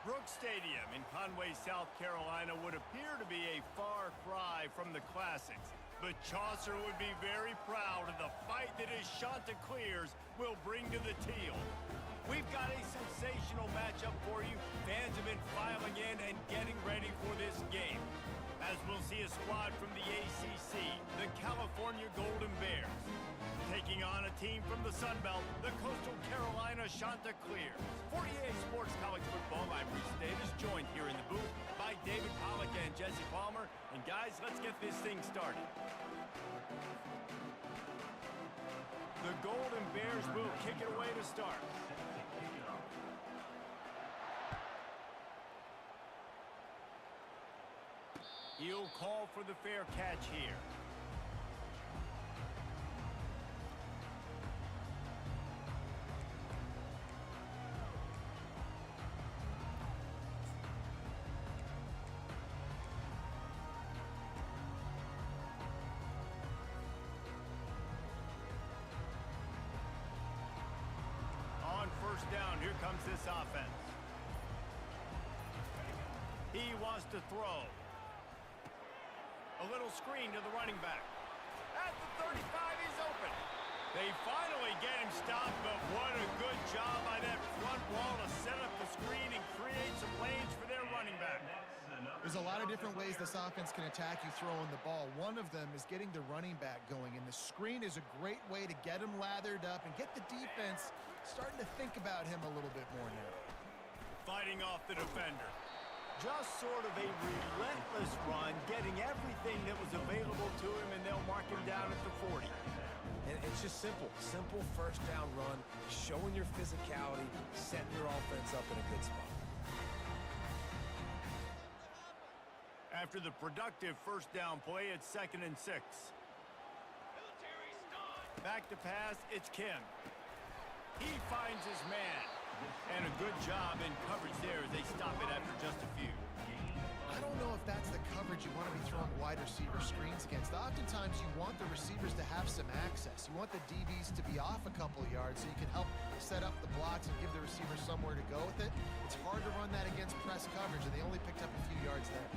Brooks Stadium in Conway, South Carolina would appear to be a far cry from the classics, but Chaucer would be very proud of the fight that his Chanticleers will bring to the teal. We've got a sensational matchup for you. Fans have been filing in and getting ready for this game, as we'll see a squad from the ACC, the California Golden Bears, taking on a team from the Sun Belt, the Coastal Carolina Chanticleers. 48 Sports College Football, I'm Reese Davis, joined here in the booth by David Pollack and Jesse Palmer. And guys, let's get this thing started. The Golden Bears will kick it away to start. He'll call for the fair catch here. On first down, here comes this offense. He wants to throw. A little screen to the running back. At the 35, he's open. They finally get him stopped, but what a good job by that front wall to set up the screen and create some lanes for their running back. There's a lot of different ways this offense can attack you throwing the ball. One of them is getting the running back going, and the screen is a great way to get him lathered up and get the defense starting to think about him a little bit more now. Fighting off the defender. Just sort of a relentless run, getting everything that was available to him, and they'll mark him down at the 40. And it's just simple first down run, showing your physicality, setting your offense up in a good spot. After the productive first down play, it's 2nd and 6. Back to pass, it's Kim. He finds his man. And a good job in coverage there as they stop it after just a few. I don't know if that's the coverage you want to be throwing wide receiver screens against. Oftentimes, you want the receivers to have some access. You want the DBs to be off a couple of yards so you can help set up the blocks and give the receiver somewhere to go with it. It's hard to run that against press coverage, and they only picked up a few yards there.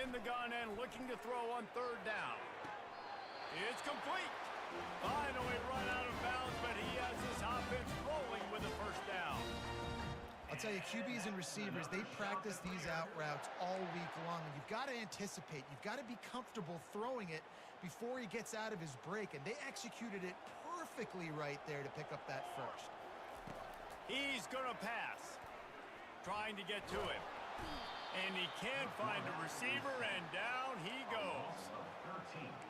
In the gun and looking to throw on third down. It's complete. Finally run out of bounds, but he has his offense rolling with a first down. I'll tell you, QBs and receivers, they practice these out routes all week long, and you've got to anticipate. You've got to be comfortable throwing it before he gets out of his break, and they executed it perfectly right there to pick up that first. He's going to pass, trying to get to him. And he can find a receiver, and down he goes.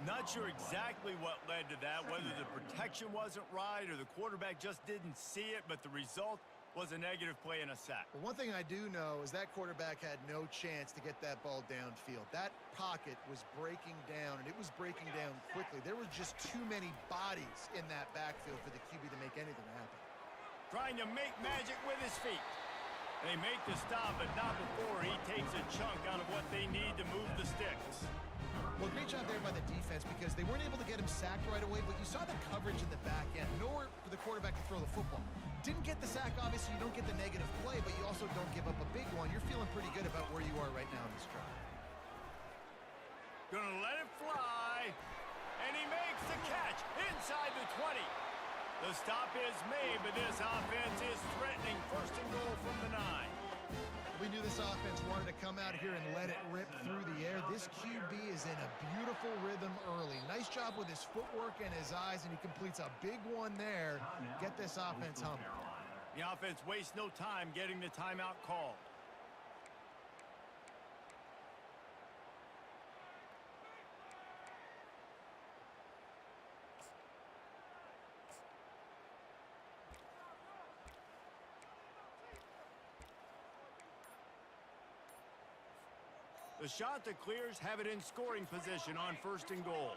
Not sure exactly what led to that, whether the protection wasn't right or the quarterback just didn't see it, but the result was a negative play and a sack. Well, one thing I do know is that quarterback had no chance to get that ball downfield. That pocket was breaking down, and it was breaking down quickly. There were just too many bodies in that backfield for the QB to make anything happen. Trying to make magic with his feet. They make the stop, but not before he takes a chunk out of what they need to move the sticks. Well, great job there by the defense because they weren't able to get him sacked right away, but you saw the coverage in the back end. Nowhere for the quarterback to throw the football. Didn't get the sack, obviously you don't get the negative play, but you also don't give up a big one. You're feeling pretty good about where you are right now in this drive. Gonna let it fly, and he makes the catch inside the 20. The stop is made, but this offense is threatening 1st and goal from the 9. We knew this offense wanted to come out here and let it rip through the air. This QB is in a beautiful rhythm early. Nice job with his footwork and his eyes, and he completes a big one there. Get this offense humming. The offense wastes no time getting the timeout called. The Chanticleers have it in scoring position on 1st and goal.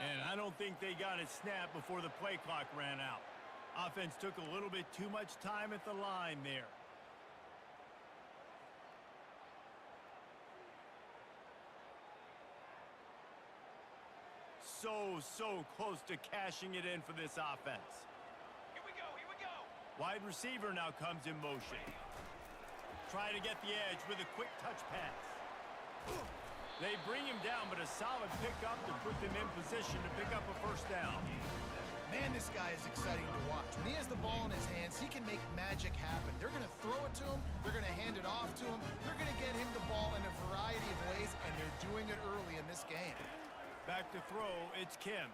And I don't think they got it snapped before the play clock ran out. Offense took a little bit too much time at the line there. So close to cashing it in for this offense. Wide receiver now comes in motion. Try to get the edge with a quick touch pass. They bring him down, but a solid pickup to put them in position to pick up a first down. Man, this guy is exciting to watch. When he has the ball in his hands, he can make magic happen. They're going to throw it to him. They're going to hand it off to him. They're going to get him the ball in a variety of ways, and they're doing it early in this game. Back to throw, it's Kim.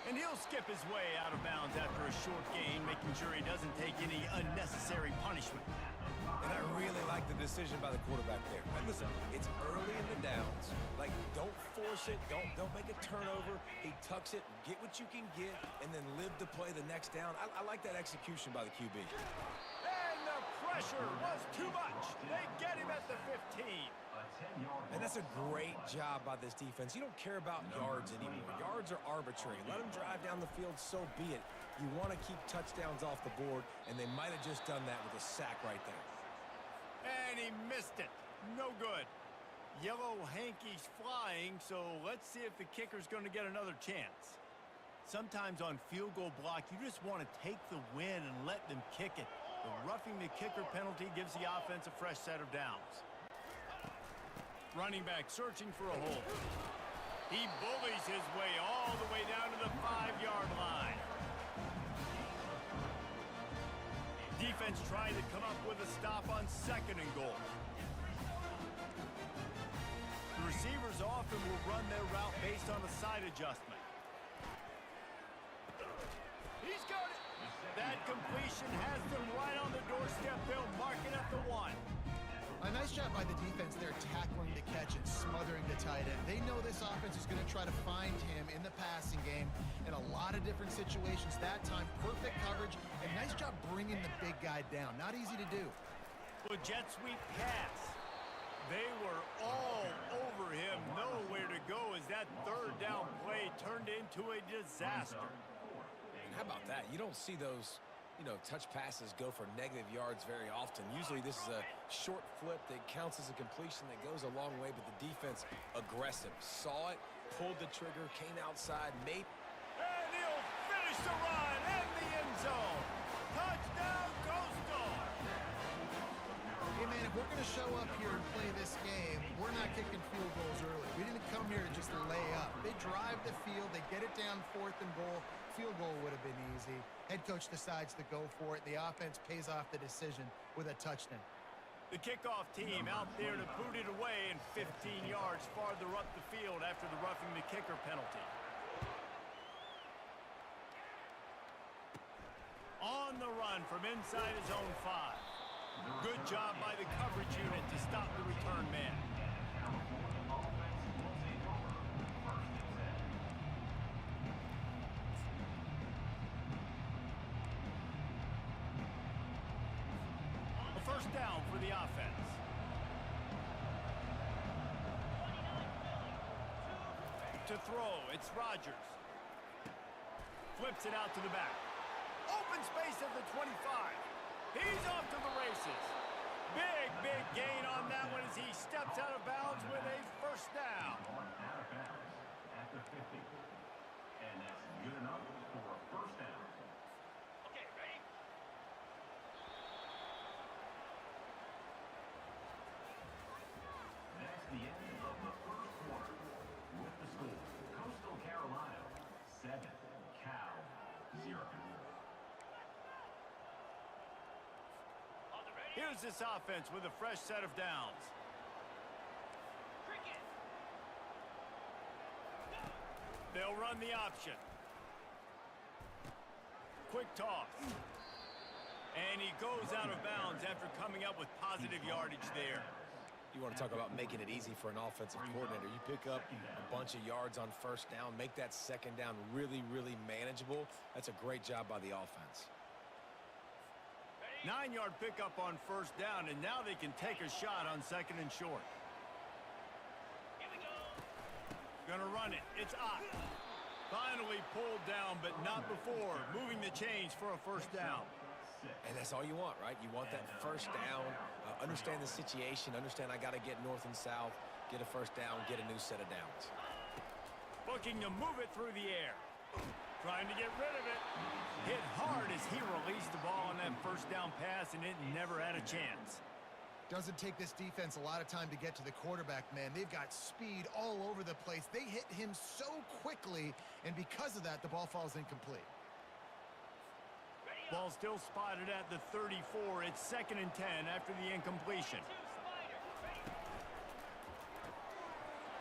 And he'll skip his way out of bounds after a short gain, making sure he doesn't take any unnecessary punishment. And I really like the decision by the quarterback there. And listen, it's early in the downs. Like, don't force it. Don't make a turnover. He tucks it, get what you can get, and then live to play the next down. I like that execution by the QB. And the pressure was too much. They get him at the 15. And that's a great job by this defense. You don't care about yards anymore. Yards are arbitrary. Let them drive down the field, so be it. You want to keep touchdowns off the board, and they might have just done that with a sack right there. And he missed it. No good. Yellow hankies flying, so let's see if the kicker's going to get another chance. Sometimes on field goal block, you just want to take the win and let them kick it. The roughing the kicker penalty gives the offense a fresh set of downs. Running back searching for a hole. He bullies his way all the way down to the 5-yard line. Defense trying to come up with a stop on 2nd and goal. The receivers often will run their route based on a side adjustment. He's got it. That completion has them right on the doorstep. They'll mark it at the 1. A nice job by the defense there, tackling the catch and smothering the tight end. They know this offense is going to try to find him in the passing game in a lot of different situations. That time, perfect coverage, and nice job bringing the big guy down. Not easy to do. Well, jet sweep pass. They were all over him. Nowhere to go as that 3rd down play turned into a disaster. And how about that? You don't see those, touch passes go for negative yards very often. Usually this is a short flip that counts as a completion that goes a long way, but the defense aggressive. Saw it, pulled the trigger, came outside, made... And he'll finish the run and the end zone. Touchdown, Coastal! Hey, man, if we're going to show up here and play this game, we're not kicking field goals early. We didn't come here to just lay up. They drive the field. They get it down 4th and goal. Field goal would have been easy. Head coach decides to go for it. The offense pays off the decision with a touchdown. The kickoff team out there to boot it away and 15 yards farther up the field after the roughing the kicker penalty. On the run from inside his own 5. Good job by the coverage unit to stop the return man. A first down for the offense. To throw, it's Rodgers. Flips it out to the back. Open space at the 25. He's off to the races. Big gain on that one as he steps out of bounds with a first down. At the 50. And that's good enough for a first down. Okay, ready? That's the end of the first quarter. With the score, Coastal Carolina 7, Cal 0. Here's this offense with a fresh set of downs. They'll run the option. Quick toss. And he goes out of bounds after coming up with positive yardage there. You want to talk about making it easy for an offensive coordinator. You pick up a bunch of yards on first down, make that 2nd down really manageable. That's a great job by the offense. 9-yard pickup on first down, and now they can take a shot on 2nd and short. Here we go. Gonna run it. It's Ott. Finally pulled down, but not before. Moving the chains for a first down. And that's all you want, right? You want that first down, understand the situation, understand I got to get north and south, get a first down, get a new set of downs. Looking to move it through the air. Trying to get rid of it. Hit hard as he released the ball on that first down pass, and it never had a chance. Doesn't take this defense a lot of time to get to the quarterback, man. They've got speed all over the place. They hit him so quickly, and because of that, the ball falls incomplete. Ball still spotted at the 34. It's 2nd and 10 after the incompletion.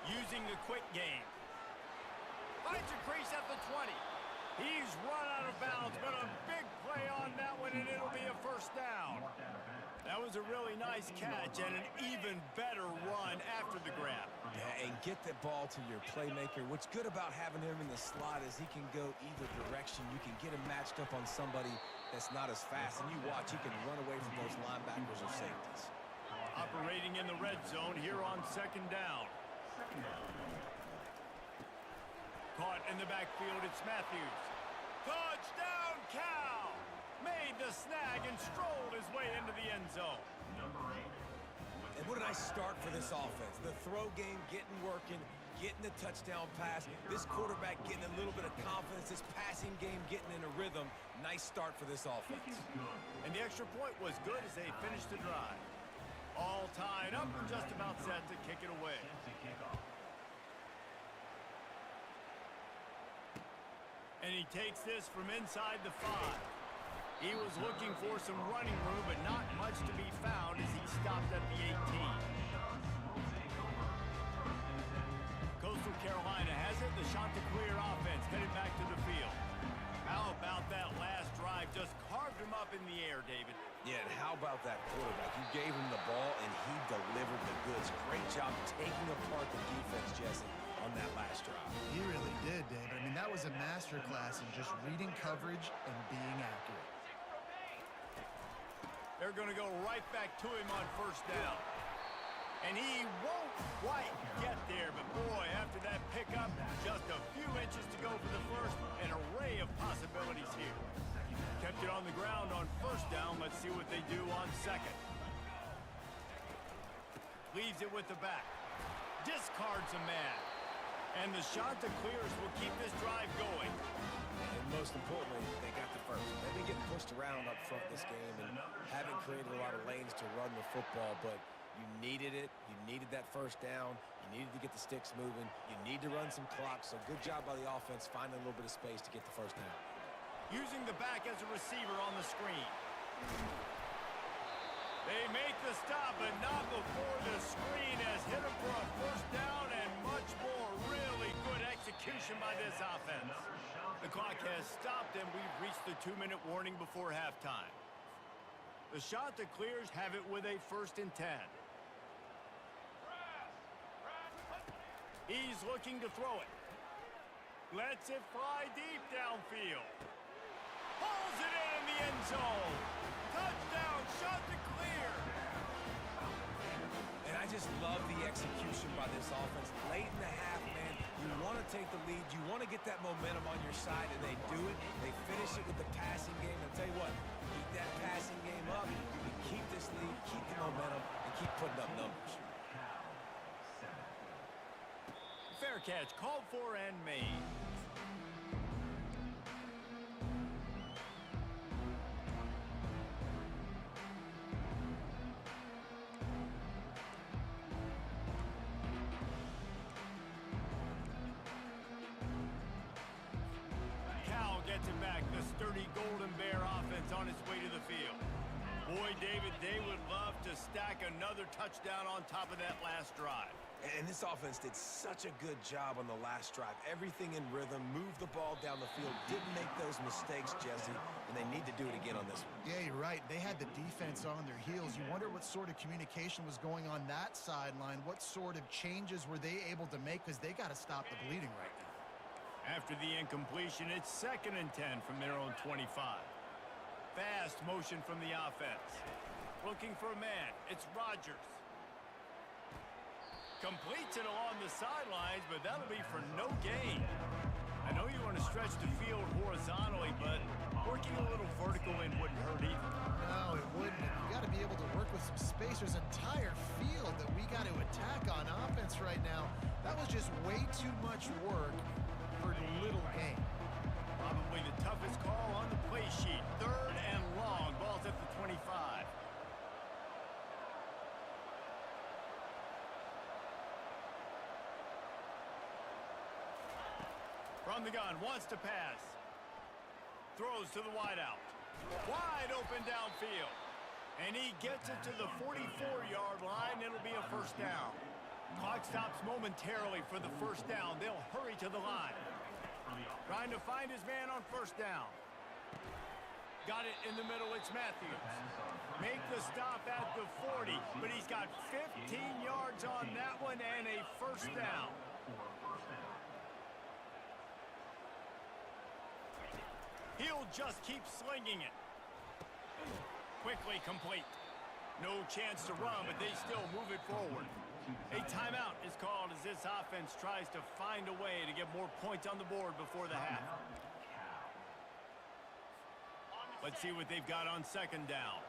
Using the quick game. Finds a crease at the 20. He's run out of bounds, but a big play on that one, and it'll be a first down. That was a really nice catch and an even better run after the grab. Yeah, and get the ball to your playmaker. What's good about having him in the slot is he can go either direction. You can get him matched up on somebody that's not as fast, and you watch, he can run away from those linebackers or safeties. Operating in the red zone here on 2nd down. Caught in the backfield, it's Matthews. Touchdown, Cal! Made the snag and strolled his way into the end zone. And what a nice start for this offense. The throw game getting working, getting the touchdown pass. This quarterback getting a little bit of confidence. This passing game getting in a rhythm. Nice start for this offense. And the extra point was good as they finished the drive. All tied up and just about set to kick it away. And he takes this from inside the 5. He was looking for some running room, but not much to be found as he stopped at the 18. Coastal Carolina has it. The Chanticleer offense headed back to the field. How about that last drive? Just carved him up in the air, David. Yeah, and how about that quarterback? You gave him the ball, and he delivered the goods. Great job taking apart the defense, Jesse, on that last drive. He really did, David. I mean, that was a masterclass in just reading coverage and being accurate. They're going to go right back to him on first down. And he won't quite get there, but boy, after that pickup, just a few inches to go for the first. An array of possibilities here. Kept it on the ground on first down. Let's see what they do on 2nd. Leaves it with the back. Discards a man. And the Chanticleers will keep this drive going. And most importantly, they got the first. They've been getting pushed around up front this game and haven't created a lot of lanes to run the football, but you needed it. You needed that first down. You needed to get the sticks moving. You need to run some clock, so good job by the offense finding a little bit of space to get the first down. Using the back as a receiver on the screen. They make the stop, but not before the screen has hit him for a first down and much more. Really good execution by this offense. The clock has stopped, and we've reached the 2-minute warning before halftime. The Chanticleers have it with a 1st and 10. He's looking to throw it. Lets it fly deep downfield. Pulls it in the end zone. Touchdown, Chanticleer. And I just love the execution by this offense. Late in the half, man, you want to take the lead. You want to get that momentum on your side, and they do it. They finish it with the passing game. I'll tell you what, keep that passing game up. You keep this lead, keep the momentum, and keep putting up numbers. Fair catch, called for and made. Cal gets it back. The sturdy Golden Bear offense on its way to the field. Boy, David, they would love to stack another touchdown on top of that last drive. And this offense did such a good job on the last drive. Everything in rhythm, moved the ball down the field, didn't make those mistakes, Jesse, and they need to do it again on this one. Yeah, you're right. They had the defense on their heels. You wonder what sort of communication was going on that sideline. What sort of changes were they able to make? Because they got to stop the bleeding right now. After the incompletion, it's 2nd and 10 from their own 25. Fast motion from the offense. Looking for a man. It's Rodgers. Completes it along the sidelines, but that'll be for no gain. I know you want to stretch the field horizontally, but working a little vertical in wouldn't hurt either. No, it wouldn't. You got to be able to work with some space. There's an entire field that we got to attack on offense right now. That was just way too much work for little gain. Probably the toughest call on the play sheet. 3rd and long. Ball's at the 25. From the gun, wants to pass. Throws to the wideout. Wide open downfield. And he gets it to the 44-yard line. It'll be a first down. Clock stops momentarily for the first down. They'll hurry to the line. Trying to find his man on first down. Got it in the middle. It's Matthews. Make the stop at the 40, but he's got 15 yards on that one and a first down. He'll just keep slinging it. Quickly complete. No chance to run, but they still move it forward. A timeout is called as this offense tries to find a way to get more points on the board before the half. Let's see what they've got on second down.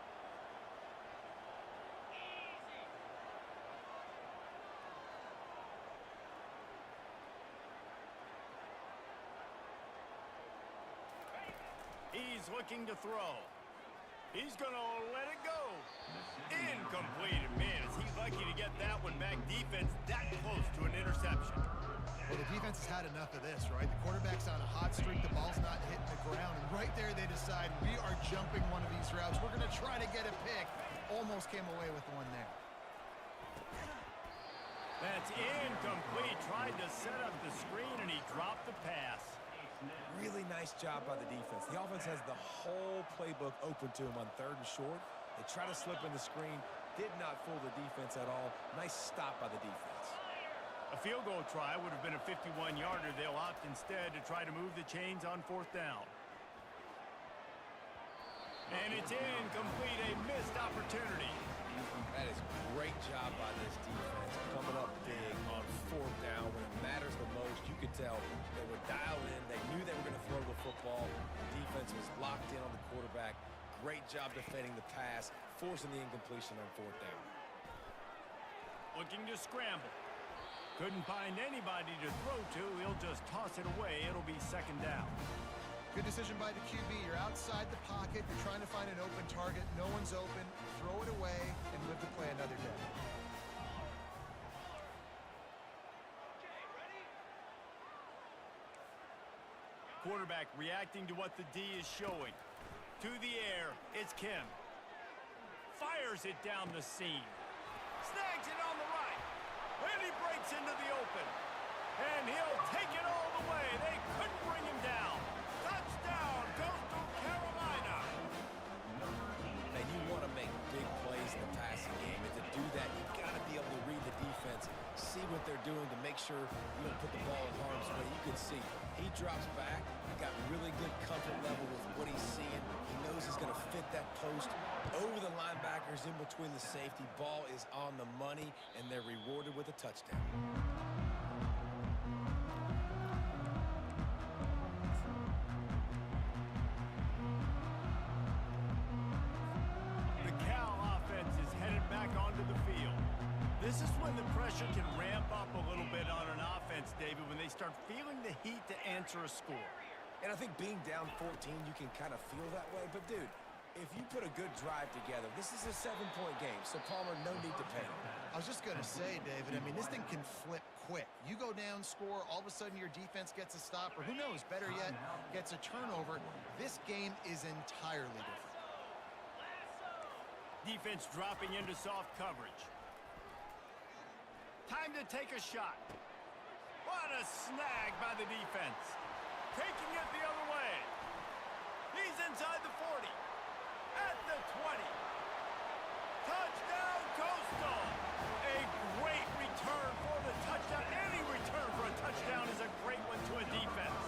He's looking to throw. He's going to let it go. Incomplete. Man, is he lucky to get that one back. Defense that close to an interception. Well, the defense has had enough of this, right? The quarterback's on a hot streak. The ball's not hitting the ground. And right there they decide, we are jumping one of these routes. We're going to try to get a pick. Almost came away with one there. That's incomplete. Tried to set up the screen, and he dropped the pass. Really nice job by the defense. The offense has the whole playbook open to him on 3rd and short. They try to slip in the screen. Did not fool the defense at all. Nice stop by the defense. A field goal try would have been a 51-yarder. They'll opt instead to try to move the chains on 4th down. And it's incomplete. A missed opportunity. That is a great job by this defense. Coming up big on 4th down when it matters the most. You could tell they were dialed in. They knew they were going to throw the football. The defense was locked in on the quarterback. Great job defending the pass, forcing the incompletion on 4th down. Looking to scramble. Couldn't find anybody to throw to. He'll just toss it away. It'll be 2nd down. Good decision by the QB. You're outside the pocket. You're trying to find an open target. No one's open. Throw it away and live to play another day. Quarterback reacting to what the D is showing. To the air, it's Kim. Fires it down the seam. Snags it on the right. And he breaks into the open. And he'll take it all the way. They couldn't bring him down. Touchdown, Coastal Carolina. And you want to make big plays in the passing game. And to do that, you've got to be able to read the defense, see what they're doing to make sure you don't put the ball in harm's way. You can see he drops back, got really good comfort level with what he's seeing. He knows he's going to fit that post over the linebackers in between the safety. Ball is on the money, and they're rewarded with a touchdown. The Cal offense is headed back onto the field. This is when the pressure can ramp up a little bit on an offense, David, when they start feeling the heat to answer a score. And I think being down 14, you can kind of feel that way. But, dude, if you put a good drive together, this is a 7-point game. So, Palmer, no need to panic. I was just going to say, David, I mean, this thing can flip quick. You go down, score, all of a sudden your defense gets a stop, or who knows, better yet, gets a turnover. This game is entirely different. Defense dropping into soft coverage. Time to take a shot. What a snag by the defense. Taking it the other way. He's inside the 40. At the 20. Touchdown, Coastal. A great return for the touchdown. Any return for a touchdown is a great one to a defense.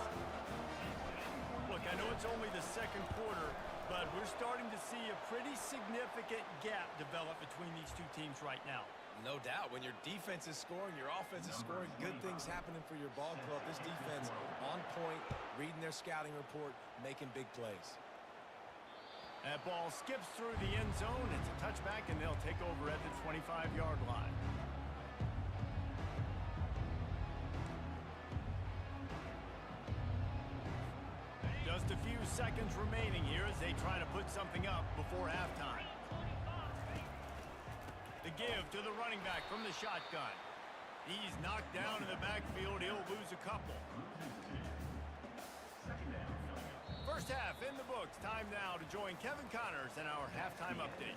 Look, I know it's only the 2nd quarter, but we're starting to see a pretty significant gap develop between these two teams right now. No doubt. When your defense is scoring, your offense is scoring, good things happening for your ball club. This defense on point, reading their scouting report, making big plays. That ball skips through the end zone. It's a touchback, and they'll take over at the 25-yard line. Just a few seconds remaining here as they try to put something up before halftime. The give to the running back from the shotgun. He's knocked down in the backfield. He'll lose a couple. First half in the books. Time now to join Kevin Connors in our halftime update.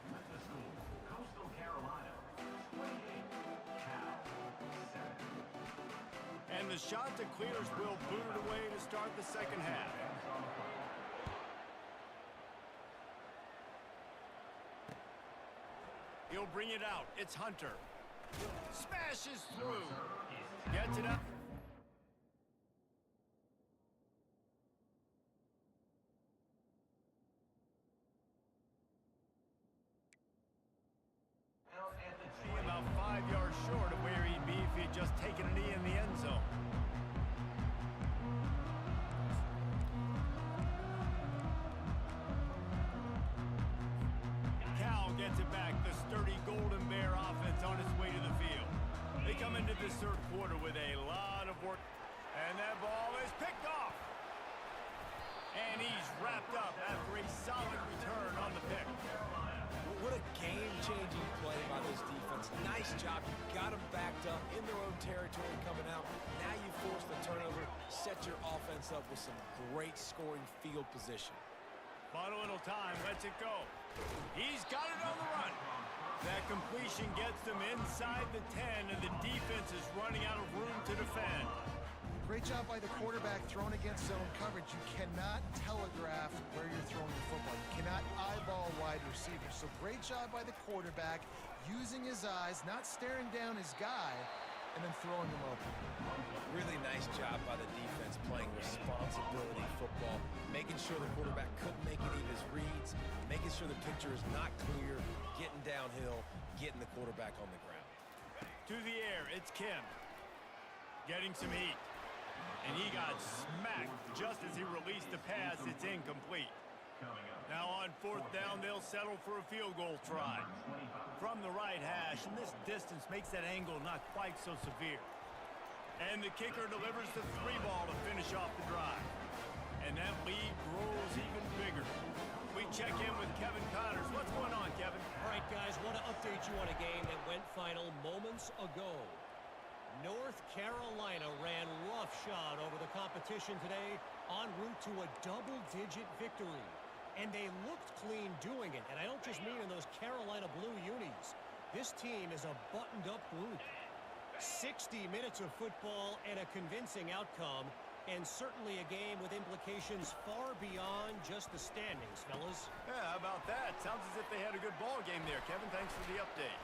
With the score, Coastal Carolina 28, Cal 7. And the shot to clears will boot it away to start the second half. He'll bring it out. It's Hunter. Smashes through. Gets it up. About 5 yards short of where he'd be if he'd just taken a knee in the end zone. Cal gets it back. The sturdy Golden Bear offense on its way to the field. They come into this third quarter with a lot of work. And that ball is picked off. And he's wrapped up after a solid return on the pick. What a game-changing play by this defense. Nice job. You got them backed up in their own territory coming out. Now you force the turnover, set your offense up with some great scoring field position. Final little time, lets it go. He's got it on the run. That completion gets them inside the 10, and the defense is running out of room to defend. Great job by the quarterback thrown against zone coverage. You cannot telegraph where you're throwing the football. You cannot eyeball wide receivers. So great job by the quarterback using his eyes, not staring down his guy, and then throwing him open. Really nice job by the defense playing responsibility football, making sure the quarterback couldn't make any of his reads, making sure the picture is not clear, getting downhill, getting the quarterback on the ground. To the air, it's Kim. Getting some heat. And he got smacked just as he released the pass. It's incomplete. Now on fourth down, they'll settle for a field goal try. From the right hash, and this distance makes that angle not quite so severe. And the kicker delivers the 3 ball to finish off the drive. And that lead grows even bigger. We check in with Kevin Connors. What's going on, Kevin? All right, guys, want to update you on a game that went final moments ago. North Carolina ran roughshod over the competition today en route to a double-digit victory. And they looked clean doing it. And I don't just mean in those Carolina blue unis. This team is a buttoned-up group. 60 minutes of football and a convincing outcome. And certainly a game with implications far beyond just the standings, fellas. Yeah, how about that? Sounds as if they had a good ball game there, Kevin. Thanks for the update.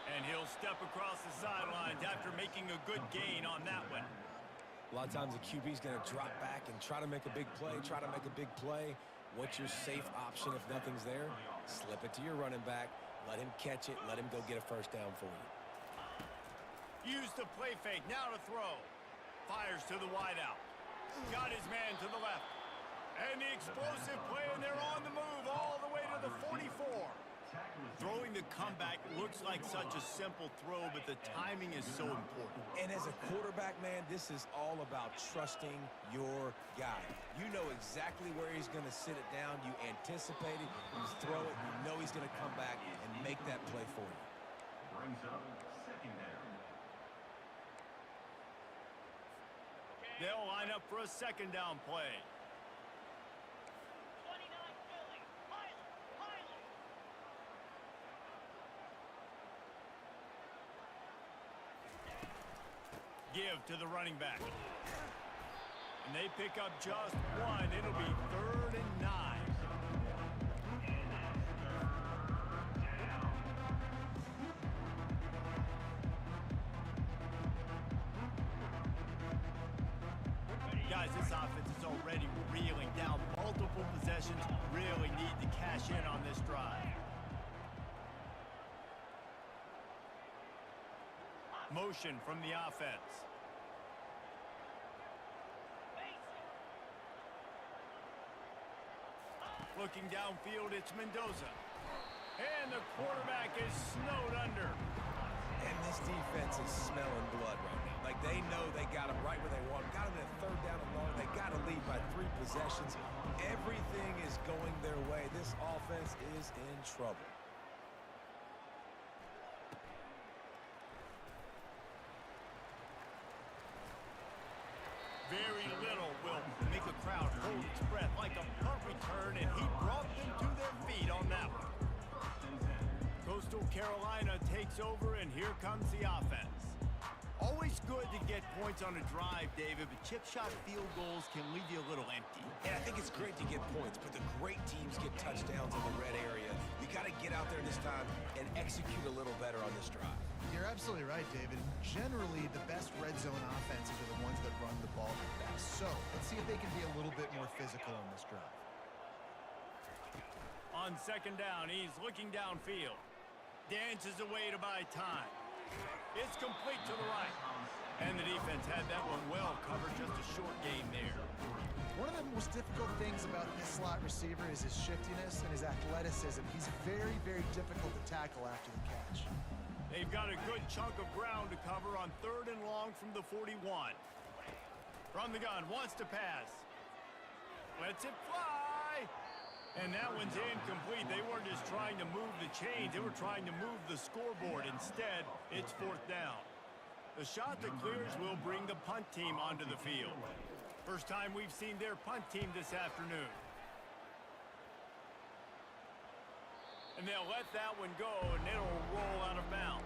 And he'll step across the sidelines after making a good gain on that one. A lot of times the QB's going to drop back and try to make a big play, What's your safe option if nothing's there? Slip it to your running back. Let him catch it. Let him go get a first down for you. Use the play fake. Now to throw. Fires to the wideout. Got his man to the left. And the explosive play, and they're on the move all the way to the 44. Throwing the comeback looks like such a simple throw, but the timing is so important. And as a quarterback, man, this is all about trusting your guy. You know exactly where he's going to sit it down. You anticipate it. You throw it. You know he's going to come back and make that play for you. Brings up second down. They'll line up for a second down play. Give to the running back. And they pick up just one. It'll be 3rd and 9. Guys, this offense is already reeling down. Multiple possessions, really need to cash in on this drive. Motion from the offense. Looking downfield, it's Mendoza. And the quarterback is snowed under. And this defense is smelling blood right now. Like, they know they got him right where they want him. Got him in 3rd down and long. They got to lead possessions. Everything is going their way. This offense is in trouble. Very little will make a crowd hold its breath, like a punt return, and he brought them to their feet on that one. Coastal Carolina takes over, and here comes the offense. Always good to get points on a drive, David, but chip shot field goals can leave you a little empty. Yeah, I think it's great to get points, but the great teams get touchdowns in the red area. You got to get out there this time and execute a little better on this drive. You're absolutely right, David. Generally, the best red zone offenses are the ones that run the ball the best. So let's see if they can be a little bit more physical on this drive. On second down, he's looking downfield. Dances away to buy time. It's complete to the right. And the defense had that one well covered, just a short gain there. One of the most difficult things about this slot receiver is his shiftiness and his athleticism. He's very, very difficult to tackle after the catch. They've got a good chunk of ground to cover on 3rd and long from the 41. From the gun, wants to pass. Lets it fly. And that one's incomplete. They weren't just trying to move the chains. They were trying to move the scoreboard. Instead, it's 4th down. The shot that clears will bring the punt team onto the field. First time we've seen their punt team this afternoon. And they'll let that one go, and it'll roll out of bounds.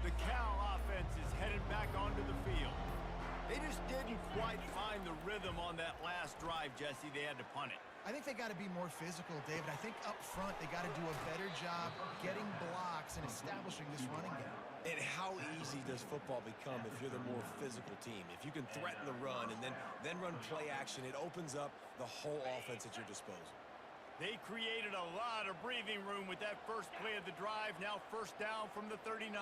The Cal offense is headed back onto the field. They just didn't quite find the rhythm on that last drive, Jesse. They had to punt it. I think they got to be more physical, David. I think up front they got to do a better job getting blocks and establishing this running game. And how easy does football become if you're the more physical team? If you can threaten the run and then run play action, it opens up the whole offense at your disposal. They created a lot of breathing room with that first play of the drive. Now 1st down from the 39.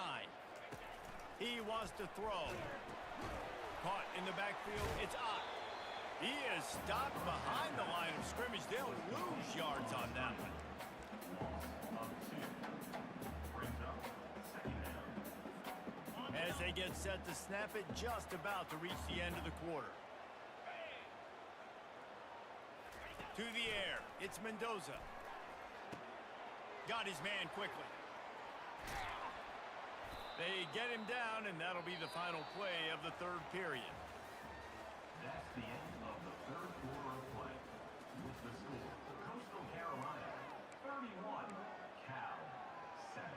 He wants to throw. Caught in the backfield. It's Ott. He is stopped behind the line of scrimmage. They'll lose yards on that one. As they get set to snap it, just about to reach the end of the quarter. To the air. It's Mendoza. Got his man quickly. They get him down, and that'll be the final play of the 3rd period. That's the end of the 3rd quarter of play. With the score, Coastal Carolina 31, Cal 7.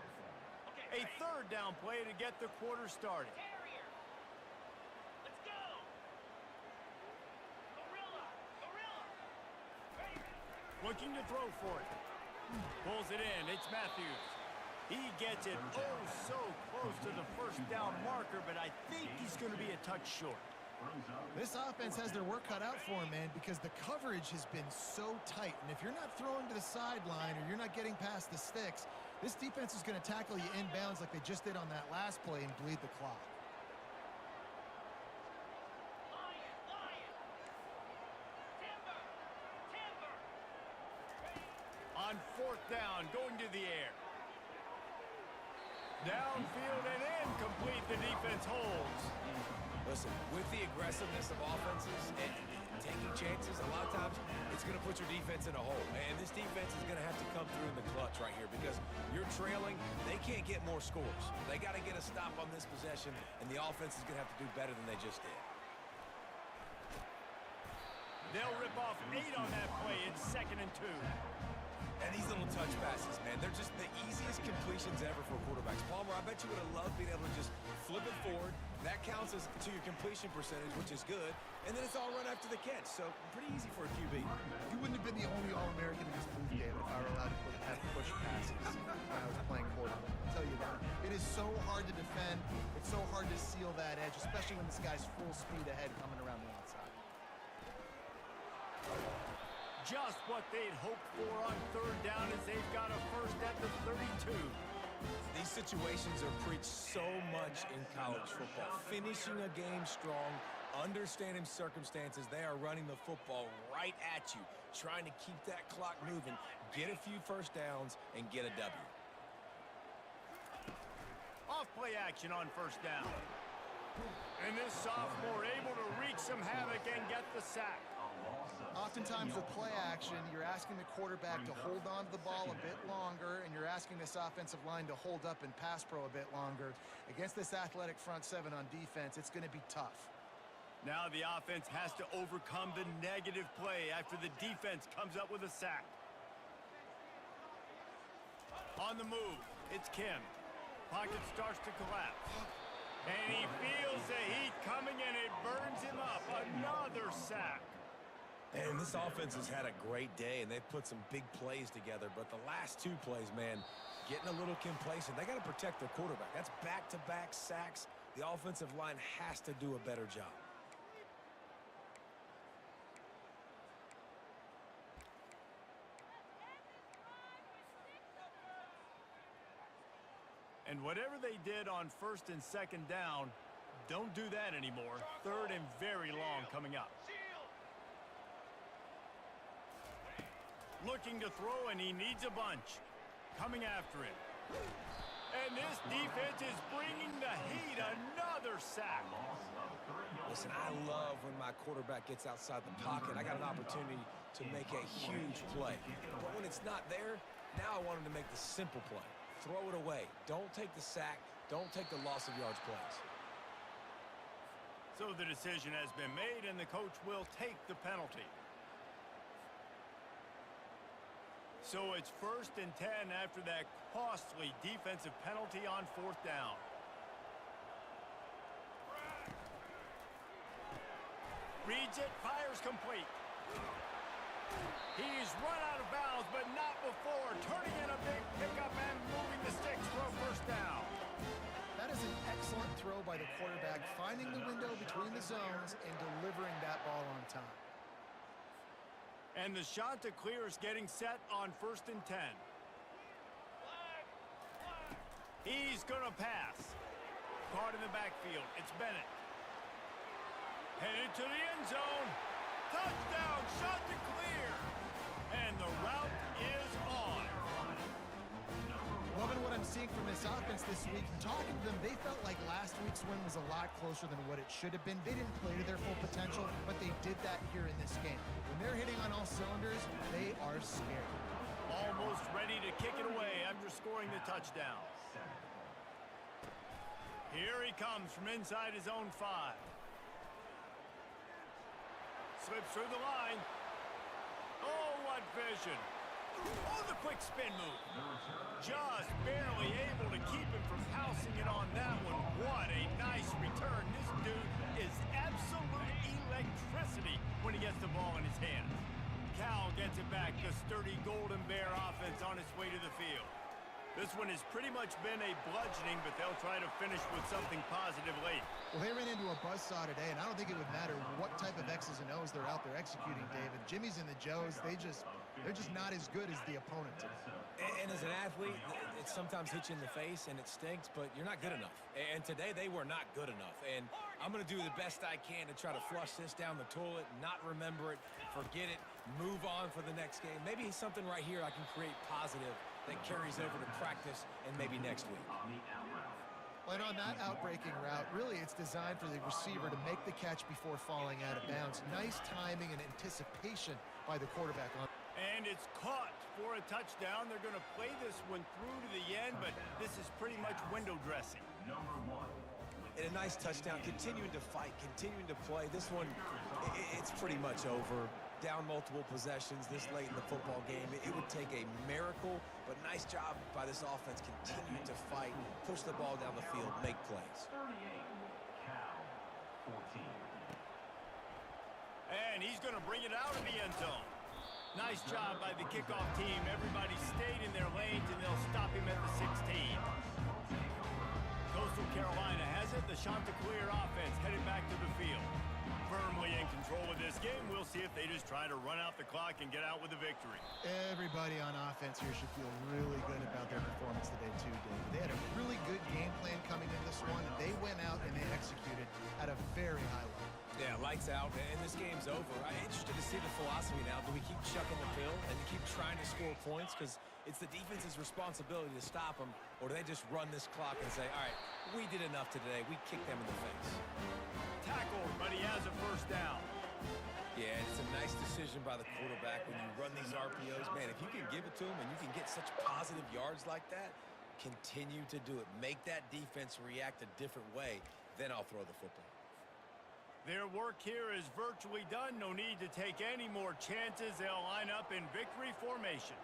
A 3rd down play to get the quarter started. Let's go! Gorilla! Looking to throw for it. Pulls it in. It's Matthews. He gets it so close to the 1st down marker, but I think he's going to be a touch short. This offense has their work cut out for him, man, because the coverage has been so tight. And if you're not throwing to the sideline or you're not getting past the sticks, this defense is going to tackle you inbounds like they just did on that last play and bleed the clock. On 4th down, going to the air. Downfield and incomplete. The defense holds. Listen, with the aggressiveness of offenses and taking chances, a lot of times it's going to put your defense in a hole. And this defense is going to have to come through in the clutch right here because you're trailing. They can't get more scores. They got to get a stop on this possession, and the offense is going to have to do better than they just did. They'll rip off 8 on that play. It's 2nd and 2. And these little touch passes, man, they're just the easiest completions ever for quarterbacks. Palmer, I bet you would have loved being able to just flip it forward. That counts as to your completion percentage, which is good. And then it's all run after the catch. So pretty easy for a QB. You wouldn't have been the only All-American in this booth, David, if I were allowed to have push passes when I was playing quarterback. I'll tell you that. It is so hard to defend. It's so hard to seal that edge, especially when this guy's full speed ahead coming around the outside. Just what they'd hoped for on 3rd down as they've got a 1st at the 32. These situations are preached so much in college football. Finishing a game strong, understanding circumstances. They are running the football right at you, trying to keep that clock moving, get a few first downs, and get a W. Off-play action on first down. And this sophomore able to wreak some havoc and get the sack. Oftentimes with play action, you're asking the quarterback to hold on to the ball a bit longer, and you're asking this offensive line to hold up and pass pro a bit longer. Against this athletic front seven on defense, it's going to be tough. Now the offense has to overcome the negative play after the defense comes up with a sack. On the move, it's Kim. Pocket starts to collapse. And he feels the heat coming, and it burns him up. Another sack. And this offense has had a great day, and they've put some big plays together. But the last two plays, man, getting a little complacent. They got to protect their quarterback. That's back-to-back sacks. The offensive line has to do a better job. And whatever they did on first and second down, don't do that anymore. Third and very long coming up. Looking to throw, and he needs a bunch. Coming after him. And this defense is bringing the heat. Another sack. Listen, I love when my quarterback gets outside the pocket. I got an opportunity to make a huge play. But when it's not there, now I want him to make the simple play. Throw it away. Don't take the sack. Don't take the loss of yards plays. So the decision has been made, and the coach will take the penalty. So it's first and 10 after that costly defensive penalty on fourth down. Reads it, fires complete. He's run out of bounds, but not before. Turning in a big pickup and moving the sticks for a first down. That is an excellent throw by the quarterback, finding the window between the zones and delivering that ball on time. And the Chanticleer is getting set on first and 10. He's going to pass. Caught in the backfield. It's Bennett. Headed to the end zone. Touchdown, Chanticleer. And the route is on. Loving what I'm seeing from this offense this week. Talking to them, they felt like last week's win was a lot closer than what it should have been. They didn't play to their full potential, but they did that here in this game. When they're hitting on all cylinders, they are scared. Almost ready to kick it away after scoring the touchdown. Here he comes from inside his own 5. Slips through the line. Oh, what vision. Oh, the quick spin move. Just barely able to keep him from pouncing it on that one. What a nice return. This dude is absolute electricity when he gets the ball in his hands. Cal gets it back. The sturdy Golden Bear offense on its way to the field. This one has pretty much been a bludgeoning, but they'll try to finish with something positive late. Well, they ran into a buzzsaw today, and I don't think it would matter what type of X's and O's they're out there executing, David. Jimmy's and the Joes, they're just not as good as the opponent today. And as an athlete, it sometimes hits you in the face, and it stinks, but you're not good enough. And today, they were not good enough. And I'm going to do the best I can to try to flush this down the toilet, not remember it, forget it, move on for the next game. Maybe something right here I can create positive that carries over to practice and maybe next week. And on that outbreaking route, really it's designed for the receiver to make the catch before falling out of bounds. Nice timing and anticipation by the quarterback. And it's caught for a touchdown. They're going to play this one through to the end, but this is pretty much window dressing. And a nice touchdown, continuing to fight, continuing to play. This one, it's pretty much over. Down multiple possessions this late in the football game. It would take a miracle, but nice job by this offense continuing to fight, push the ball down the field, make plays. 38, Cal, 14. And he's going to bring it out of the end zone. Nice job by the kickoff team. Everybody stayed in their lanes, and they'll stop him at the 16. Coastal Carolina has it. The Chanticleer offense headed back to the field. Firmly in control of this game. We'll see if they just try to run out the clock and get out with a victory. Everybody on offense here should feel really good about their performance today too, David. They had a really lights out and this game's over. I'm interested to see the philosophy now. Do we keep chucking the pill and keep trying to score points because it's the defense's responsibility to stop them, or do they just run this clock and say, all right, we did enough today. We kicked them in the face. Tackled, but he has a first down. Yeah, it's a nice decision by the quarterback when you run these RPOs. Man, if you can give it to him and you can get such positive yards like that, continue to do it. Make that defense react a different way. Then I'll throw the football. Their work here is virtually done. No need to take any more chances. They'll line up in victory formation.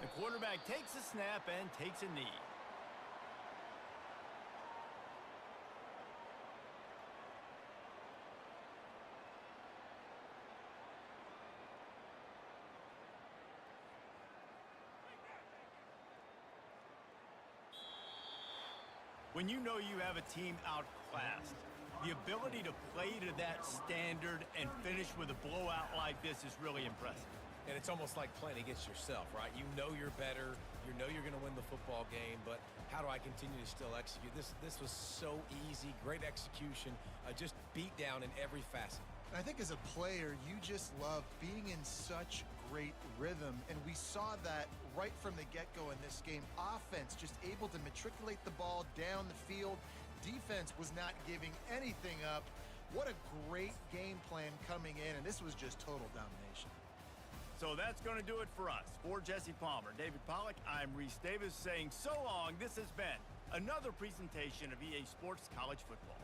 The quarterback takes a snap and takes a knee. When you know you have a team outclassed, the ability to play to that standard and finish with a blowout like this is really impressive. And it's almost like playing against yourself, right? You know you're better. You know you're going to win the football game, but how do I continue to still execute? This was so easy, great execution, just beat down in every facet. And I think as a player, you just love being in such great rhythm, and we saw that right from the get-go in this game. Offense just able to matriculate the ball down the field. Defense was not giving anything up. What a great game plan coming in, and this was just total domination. So that's going to do it for us. For Jesse Palmer, David Pollack, I'm Reese Davis saying so long. This has been another presentation of EA Sports College Football.